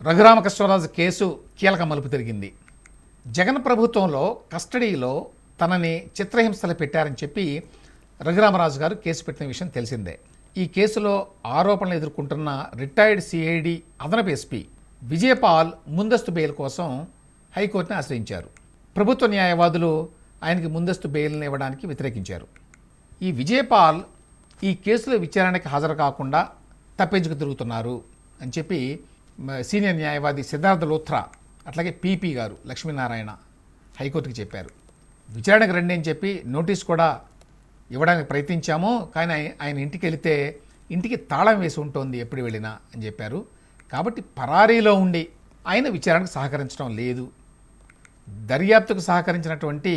Raghuramakrishnaraju case కీలక మలుపు తిరిగింది. జగన్ ప్రభుత్వంలో కస్టడీలో తనని చిత్రహింసలు పెట్టారని చెప్పి రఘురామరాజు గారు కేసు పెట్టిన విషయం తెలిసిందే. ఈ కేసులో ఆరోపణలు ఎదుర్కొంటున్న రిటైర్డ్ సిఐడి అదనపు ఎస్పీ విజయపాల్ ముందస్తు బెయిల్ కోసం హైకోర్టుని ఆశ్రయించారు. ప్రభుత్వ న్యాయవాదులు ఆయనకి ముందస్తు బెయిల్ని ఇవ్వడానికి వ్యతిరేకించారు. ఈ విజయపాల్ ఈ కేసులో విచారణకి హాజరు కాకుండా తప్పించుకు తిరుగుతున్నారు అని చెప్పి సీనియర్ న్యాయవాది సిద్ధార్థ లోథ్రా అట్లాగే పీపీ గారు లక్ష్మీనారాయణ హైకోర్టుకి చెప్పారు. విచారణకు రండి అని చెప్పి నోటీస్ కూడా ఇవ్వడానికి ప్రయత్నించాము, కానీ ఆయన ఇంటికి వెళితే ఇంటికి తాళం వేసి ఉంటుంది ఎప్పుడు వెళ్ళినా అని చెప్పారు. కాబట్టి పరారీలో ఉండి ఆయన విచారణకు సహకరించడం లేదు. దర్యాప్తుకు సహకరించినటువంటి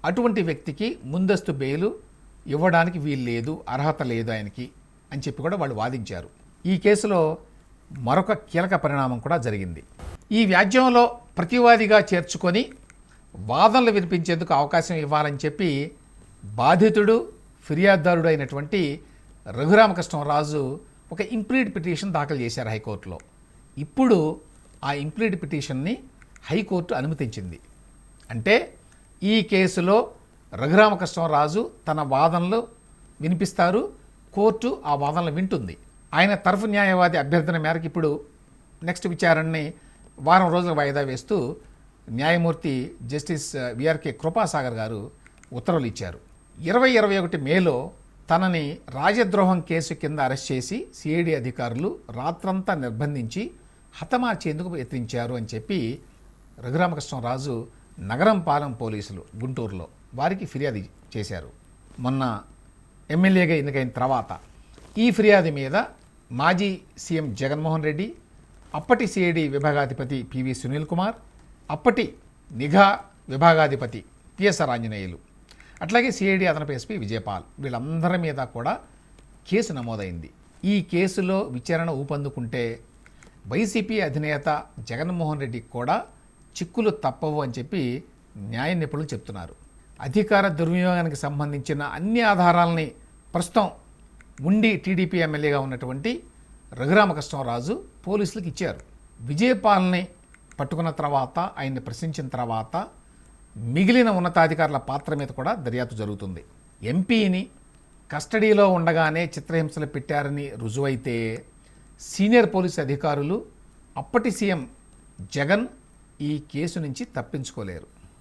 అటువంటి వ్యక్తికి ముందస్తు బెయిలు ఇవ్వడానికి వీలు లేదు, అర్హత లేదు ఆయనకి అని చెప్పి కూడా వాళ్ళు వాదించారు. ఈ కేసులో మరొక కీలక పరిణామం కూడా జరిగింది. ఈ వ్యాజ్యంలో ప్రతివాదిగా చేర్చుకొని వాదనలు వినిపించేందుకు అవకాశం ఇవ్వాలని చెప్పి బాధితుడు ఫిర్యాదుదారుడు అయినటువంటి రఘురామకృష్ణరాజు ఒక ఇంప్లీడ్ పిటిషన్ దాఖలు చేశారు హైకోర్టులో. ఇప్పుడు ఆ ఇంప్లీడ్ పిటిషన్ని హైకోర్టు అనుమతించింది. అంటే ఈ కేసులో రఘురామకృష్ణరాజు తన వాదనలు వినిపిస్తారు, కోర్టు ఆ వాదనలు వింటుంది. ఆయన తరఫు న్యాయవాది అభ్యర్థన మేరకు ఇప్పుడు నెక్స్ట్ విచారణని వారం రోజుల వాయిదా వేస్తూ న్యాయమూర్తి జస్టిస్ విఆర్కే కృపాసాగర్ గారు ఉత్తర్వులు ఇచ్చారు. 2021 మేలో తనని రాజద్రోహం కేసు కింద అరెస్ట్ చేసి సిఐడి అధికారులు రాత్రంతా నిర్బంధించి హతమార్చేందుకు యత్నించారు అని చెప్పి రఘురామకృష్ణరాజు నగరంపాలెం పోలీసులు గుంటూరులో వారికి ఫిర్యాదు చేశారు. మొన్న ఎమ్మెల్యేగా ఎన్నికైన తర్వాత ఈ ఫిర్యాదు మీద మాజీ సీఎం జగన్మోహన్ రెడ్డి, అప్పటి సిఐడి విభాగాధిపతి పివి సునీల్ కుమార్, అప్పటి నిఘా విభాగాధిపతి పిఎస్ఆర్ ఆంజనేయులు, అట్లాగే సిఐడి అదనపు ఎస్పీ విజయపాల్ వీళ్ళందరి మీద కూడా కేసు నమోదైంది. ఈ కేసులో విచారణ ఊపందుకుంటే వైసీపీ అధినేత జగన్మోహన్ రెడ్డికి కూడా చిక్కులు తప్పవు అని చెప్పి న్యాయ నిపుణులు చెప్తున్నారు. అధికార దుర్వినియోగానికి సంబంధించిన అన్ని ఆధారాలని ప్రస్తుతం ఉండి టీడీపీ ఎమ్మెల్యేగా ఉన్నటువంటి రఘురామకృష్ణరాజు పోలీసులకు ఇచ్చారు. విజయపాల్ని పట్టుకున్న తర్వాత ఆయన్ని ప్రశ్నించిన తర్వాత మిగిలిన ఉన్నతాధికారుల పాత్ర మీద కూడా దర్యాప్తు జరుగుతుంది. ఎంపీని కస్టడీలో ఉండగానే చిత్రహింసలు పెట్టారని రుజువైతే సీనియర్ పోలీసు అధికారులు అప్పటి సీఎం జగన్ ఈ కేసు నుంచి తప్పించుకోలేరు.